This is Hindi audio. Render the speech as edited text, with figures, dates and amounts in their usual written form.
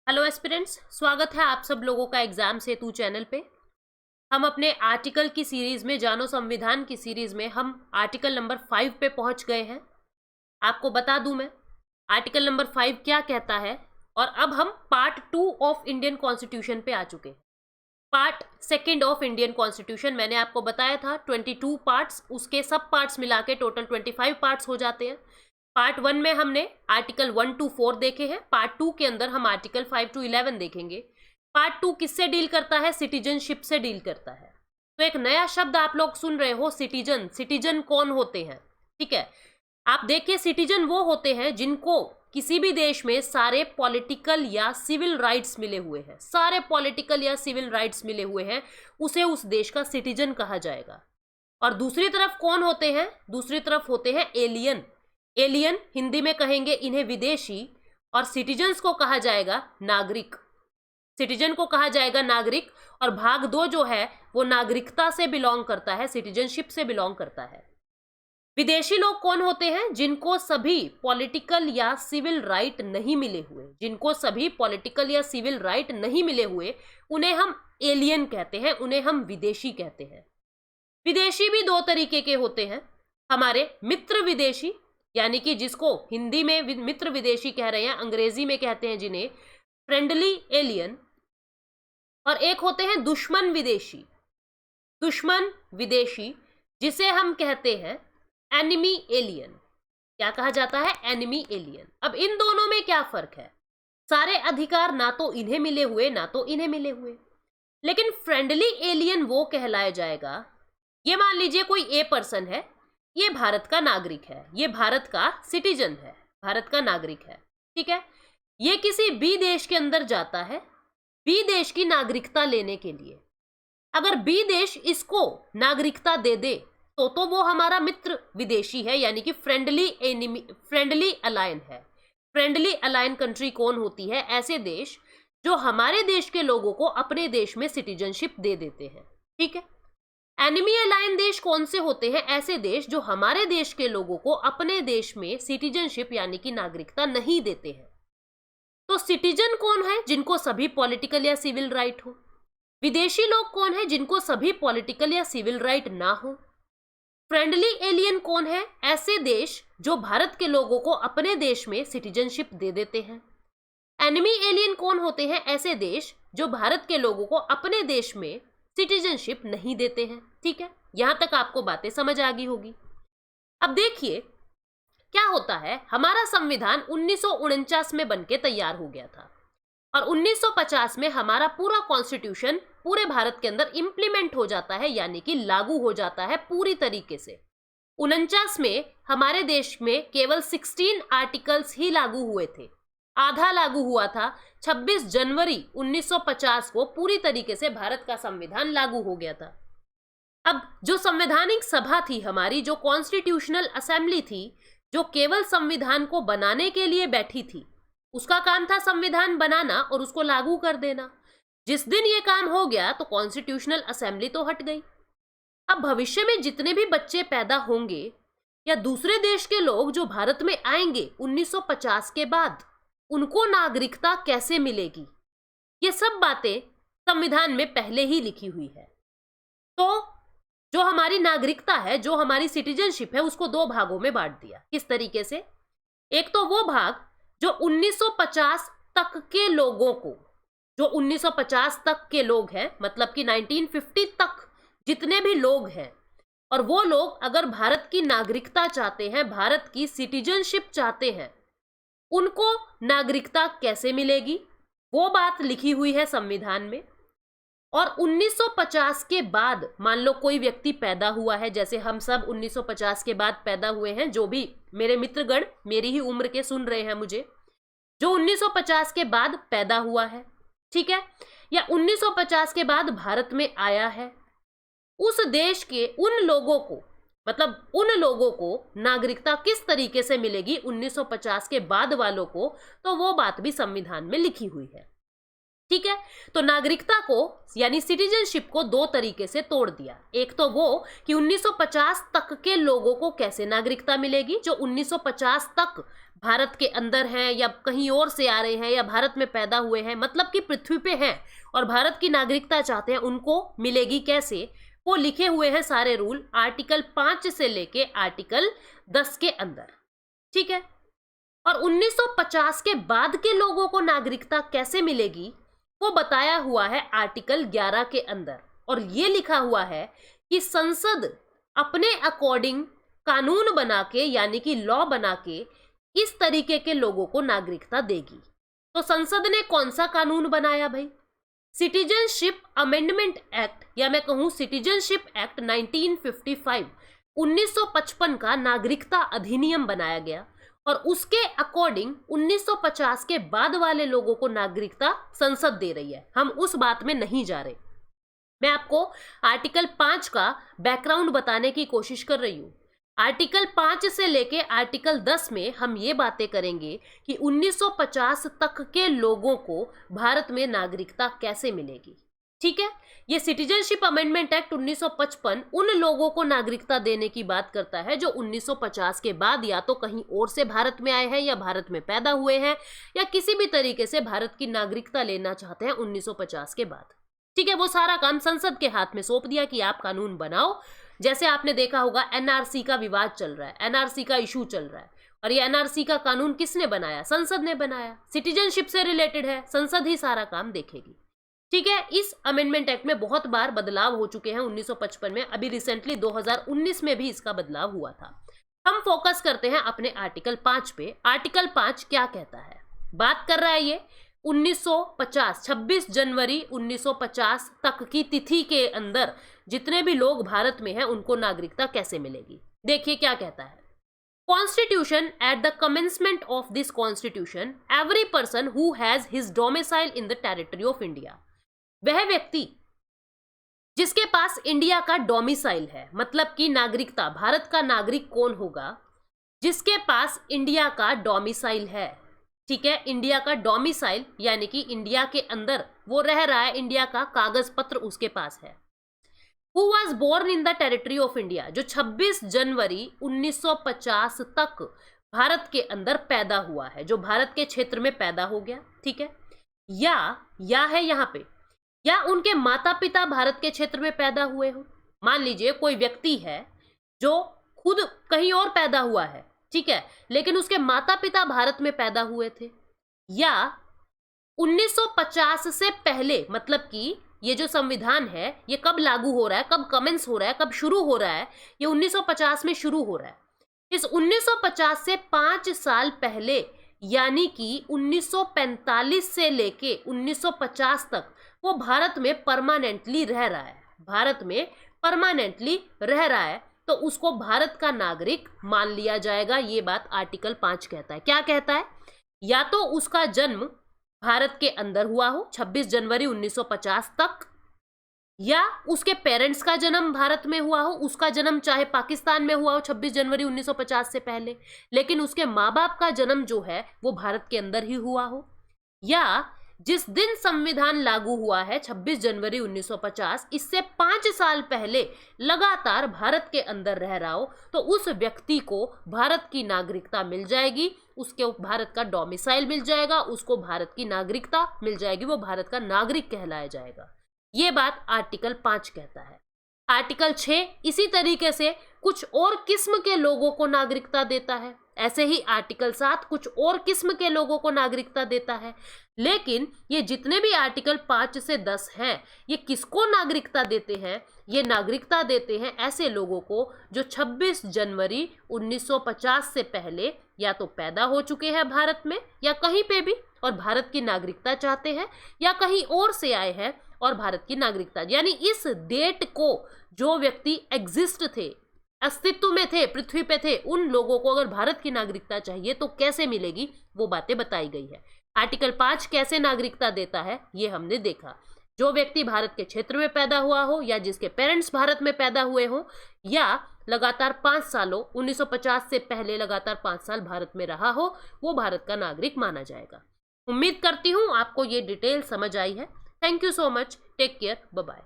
हेलो एस्पिरेंट्स, स्वागत है आप सब लोगों का एग्जाम सेतु चैनल पे। हम अपने आर्टिकल की सीरीज में जानो संविधान की सीरीज में हम आर्टिकल नंबर 5 पे पहुंच गए हैं। आपको बता दूं मैं आर्टिकल नंबर 5 क्या कहता है। और अब हम पार्ट 2 ऑफ इंडियन कॉन्स्टिट्यूशन पे आ चुके हैं। Part second of Indian constitution मैंने आपको बताया था 22 पार्ट्स, उसके सब पार्ट्स मिला के टोटल 25 पार्ट्स हो जाते हैं। पार्ट 1 में हमने आर्टिकल 1 to 4 देखे हैं। पार्ट 2 के अंदर हम आर्टिकल 5 to 11 देखेंगे। पार्ट 2 किससे डील करता है? सिटीजनशिप से डील करता है। तो एक नया शब्द आप लोग सुन रहे हो, सिटीजन। सिटीजन कौन होते हैं? ठीक है, आप देखिए, सिटीजन वो होते हैं जिनको किसी भी देश में सारे पॉलिटिकल या सिविल राइट्स मिले हुए हैं। सारे पॉलिटिकल या सिविल राइट्स मिले हुए हैं, उसे उस देश का सिटीजन कहा जाएगा। और दूसरी तरफ कौन होते हैं? दूसरी तरफ होते हैं एलियन। एलियन हिंदी में कहेंगे इन्हें विदेशी, और सिटीजन्स को कहा जाएगा नागरिक। सिटीजन को कहा जाएगा नागरिक। और भाग 2 जो है वो नागरिकता से बिलोंग करता है, सिटीजनशिप से बिलोंग करता है। विदेशी लोग कौन होते हैं? जिनको सभी पॉलिटिकल या सिविल राइट नहीं मिले हुए। जिनको सभी पॉलिटिकल या सिविल राइट नहीं मिले हुए उन्हें हम एलियन कहते हैं, उन्हें हम विदेशी कहते हैं। विदेशी भी 2 तरीके के होते हैं। हमारे मित्र विदेशी, यानी कि जिसको हिंदी में मित्र विदेशी कह रहे हैं, अंग्रेजी में कहते हैं जिन्हें फ्रेंडली एलियन। और एक होते हैं दुश्मन विदेशी। दुश्मन विदेशी जिसे हम कहते हैं एनिमी एलियन। क्या कहा जाता है? Enemy alien. अब इन दोनों में क्या फर्क है? सारे अधिकार ना तो इन्हें मिले हुए ना तो इन्हें मिले हुए। लेकिन फ्रेंडली एलियन वो कहलाया जाएगा, ये मान लीजिए कोई ए पर्सन है, ये भारत का नागरिक है, ये भारत का सिटीजन है, भारत का नागरिक है, ठीक है। ये किसी बी देश के अंदर जाता है बी देश की नागरिकता लेने के लिए। अगर बी देश इसको नागरिकता दे दे तो वो हमारा मित्र विदेशी है, यानी कि फ्रेंडली अलायन है। फ्रेंडली अलायन कंट्री कौन होती है? ऐसे देश जो हमारे देश के लोगों को अपने देश में सिटीजनशिप दे देते हैं, ठीक है। एनिमी अलायन देश कौन से होते हैं? ऐसे देश जो हमारे देश के लोगों को अपने देश में सिटीजनशिप यानी कि नागरिकता नहीं देते हैं। तो सिटीजन कौन है? जिनको सभी पॉलिटिकल या सिविल राइट हो। विदेशी लोग कौन है? जिनको सभी पॉलिटिकल या सिविल राइट ना हो। फ्रेंडली एलियन कौन है? ऐसे देश जो भारत के लोगों को अपने देश में सिटीजनशिप दे देते हैं। एनिमी एलियन कौन होते हैं? ऐसे देश जो भारत के लोगों को अपने देश में सिटीजनशिप नहीं देते हैं, ठीक है। यहां तक आपको बातें समझ आ गई होगी। अब देखिए क्या होता है, हमारा संविधान 1949 में बनके तैयार हो गया था, और 1950 में हमारा पूरा कॉन्स्टिट्यूशन पूरे भारत के अंदर इंप्लीमेंट हो जाता है, यानी कि लागू हो जाता है पूरी तरीके से। 49 में हमारे देश में केवल 16 आर्टिकल्स ही लागू हुए थे, आधा लागू हुआ था। 26 जनवरी 1950 को पूरी तरीके से भारत का संविधान लागू हो गया था। अब जो संवैधानिक सभा थी हमारी, जो कॉन्स्टिट्यूशनल असेंबली थी, जो केवल संविधान को बनाने के लिए बैठी थी, उसका काम था संविधान बनाना और उसको लागू कर देना। जिस दिन ये काम हो गया तो कॉन्स्टिट्यूशनल असेंबली तो हट गई। अब भविष्य में जितने भी बच्चे पैदा होंगे या दूसरे देश के लोग जो भारत में आएंगे 1950 के बाद, उनको नागरिकता कैसे मिलेगी? ये सब बातें संविधान में पहले ही लिखी हुई है। तो जो हमारी नागरिकता है, जो हमारी सिटीजनशिप है, उसको 2 भागों में बांट दिया। किस तरीके से? एक तो वो भाग जो 1950 तक के लोगों को, जो 1950 तक के लोग हैं, मतलब कि 1950 तक जितने भी लोग हैं, और वो लोग अगर भारत की नागरिकता चाहते हैं, भारत की सिटीजनशिप चाहते हैं, उनको नागरिकता कैसे मिलेगी, वो बात लिखी हुई है संविधान में। और 1950 के बाद मान लो कोई व्यक्ति पैदा हुआ है, जैसे हम सब 1950 के बाद पैदा हुए हैं, जो भी मेरे मित्रगण मेरी ही उम्र के सुन रहे हैं मुझे, जो 1950 के बाद पैदा हुआ है, ठीक है, या 1950 के बाद भारत में आया है, उस देश के उन लोगों को, मतलब उन लोगों को नागरिकता किस तरीके से मिलेगी 1950 के बाद वालों को, तो वो बात भी संविधान में लिखी हुई है। ठीक है। तो नागरिकता को यानी सिटीजनशिप को दो तरीके से तोड़ दिया। एक तो वो कि 1950 तक के लोगों को कैसे नागरिकता मिलेगी, जो 1950 तक भारत के अंदर हैं या कहीं और से आ रहे हैं या भारत में पैदा हुए हैं, मतलब कि पृथ्वी पे हैं और भारत की नागरिकता चाहते हैं, उनको मिलेगी कैसे, वो लिखे हुए हैं सारे रूल आर्टिकल 5 से लेके आर्टिकल 10 के अंदर। ठीक है। और 1950 के बाद के लोगों को नागरिकता कैसे मिलेगी वो बताया हुआ है आर्टिकल 11 के अंदर, और ये लिखा हुआ है कि संसद अपने अकॉर्डिंग कानून बना के यानी कि लॉ बना के इस तरीके के लोगों को नागरिकता देगी। तो संसद ने कौन सा कानून बनाया भाई? सिटीजनशिप अमेंडमेंट एक्ट, या मैं कहूं सिटीजनशिप एक्ट 1955, 1955 का नागरिकता अधिनियम बनाया गया, और उसके अकॉर्डिंग 1950 के बाद वाले लोगों को नागरिकता संसद दे रही है। हम उस बात में नहीं जा रहे, मैं आपको आर्टिकल 5 का बैकग्राउंड बताने की कोशिश कर रही हूं। आर्टिकल 5 से लेके आर्टिकल 10 में हम ये बातें करेंगे कि 1950 तक के लोगों को भारत में नागरिकता कैसे मिलेगी। ठीक है। ये सिटीजनशिप अमेंडमेंट एक्ट 1955 उन लोगों को नागरिकता देने की बात करता है जो 1950 के बाद या तो कहीं और से भारत में आए हैं या भारत में पैदा हुए हैं या किसी भी तरीके से भारत की नागरिकता लेना चाहते हैं 1950 के बाद। ठीक है। वो सारा काम संसद के हाथ में सौंप दिया कि आप कानून बनाओ। जैसे आपने देखा होगा एनआरसी का विवाद चल रहा है, एनआरसी का इशू चल रहा है, और ये एनआरसी का कानून किसने बनाया? संसद ने बनाया। सिटीजनशिप से रिलेटेड है, संसद ही सारा काम देखेगी। ठीक है। इस अमेंडमेंट एक्ट में बहुत बार बदलाव हो चुके हैं 1955 में, अभी रिसेंटली 2019 में भी इसका बदलाव हुआ था। हम फोकस करते हैं अपने आर्टिकल 5 पे। आर्टिकल 5 क्या कहता है? बात कर रहा है ये 1950, 26 जनवरी 1950 तक की तिथि के अंदर जितने भी लोग भारत में हैं उनको नागरिकता कैसे मिलेगी। देखिए क्या कहता है। Constitution, at the commencement of this constitution, every person who has his domicile in the territory of India, वह व्यक्ति जिसके पास इंडिया का डोमिसाइल है, मतलब कि नागरिकता, भारत का नागरिक कौन होगा? जिसके पास इंडिया का डोमिसाइल है। ठीक है। इंडिया का डोमिसाइल यानी कि इंडिया के अंदर वो रह रहा है, इंडिया का कागज पत्र उसके पास है। Who was born in the territory of India, जो 26 जनवरी 1950 तक भारत के अंदर पैदा हुआ है, जो भारत के क्षेत्र में पैदा हो गया। ठीक है। या है यहाँ पे, या उनके माता पिता भारत के क्षेत्र में पैदा हुए हो। मान लीजिए कोई व्यक्ति है जो खुद कहीं और पैदा हुआ है, ठीक है, लेकिन उसके माता पिता भारत में पैदा हुए थे, या 1950 से पहले, मतलब कि ये जो संविधान है ये कब लागू हो रहा है, कब कमेंस हो रहा है, कब शुरू हो रहा है? ये 1950 में शुरू हो रहा है। इस 1950 से 5 साल पहले यानी कि 1945 से लेके 1950 तक वो भारत में परमानेंटली रह रहा है, भारत में परमानेंटली रह रहा है, तो उसको भारत का नागरिक मान लिया जाएगा। ये बात आर्टिकल 5 कहता है। क्या कहता है? या तो उसका जन्म भारत के अंदर हुआ हो 26 जनवरी 1950 तक, या उसके पेरेंट्स का जन्म भारत में हुआ हो, उसका जन्म चाहे पाकिस्तान में हुआ हो 26 जनवरी 1950 से पहले, लेकिन उसके माँ बाप का जन्म जो है वो भारत के अंदर ही हुआ हो, या जिस दिन संविधान लागू हुआ है 26 जनवरी 1950, इससे 5 साल पहले लगातार भारत के अंदर रह रहा हो, तो उस व्यक्ति को भारत की नागरिकता मिल जाएगी, उसके भारत का डोमिसाइल मिल जाएगा, उसको भारत की नागरिकता मिल जाएगी, वो भारत का नागरिक कहलाया जाएगा। ये बात आर्टिकल 5 कहता है। आर्टिकल 6 इसी तरीके से कुछ और किस्म के लोगों को नागरिकता देता है। ऐसे ही आर्टिकल 7 कुछ और किस्म के लोगों को नागरिकता देता है। लेकिन ये जितने भी आर्टिकल 5 से 10 हैं, ये किसको नागरिकता देते हैं? ये नागरिकता देते हैं ऐसे लोगों को जो 26 जनवरी 1950 से पहले या तो पैदा हो चुके हैं भारत में या कहीं पे भी और भारत की नागरिकता चाहते हैं, या कहीं और से आए हैं और भारत की नागरिकता, यानी इस डेट को जो व्यक्ति एग्जिस्ट थे, अस्तित्व में थे, पृथ्वी पे थे, उन लोगों को अगर भारत की नागरिकता चाहिए तो कैसे मिलेगी, वो बातें बताई गई है। आर्टिकल 5 कैसे नागरिकता देता है ये हमने देखा। जो व्यक्ति भारत के क्षेत्र में पैदा हुआ हो, या जिसके पेरेंट्स भारत में पैदा हुए हो, या लगातार 5 सालों 1950 से पहले लगातार 5 साल भारत में रहा हो, वो भारत का नागरिक माना जाएगा। उम्मीद करती हूँ आपको ये डिटेल समझ आई है। Thank you so much, take care, bye bye.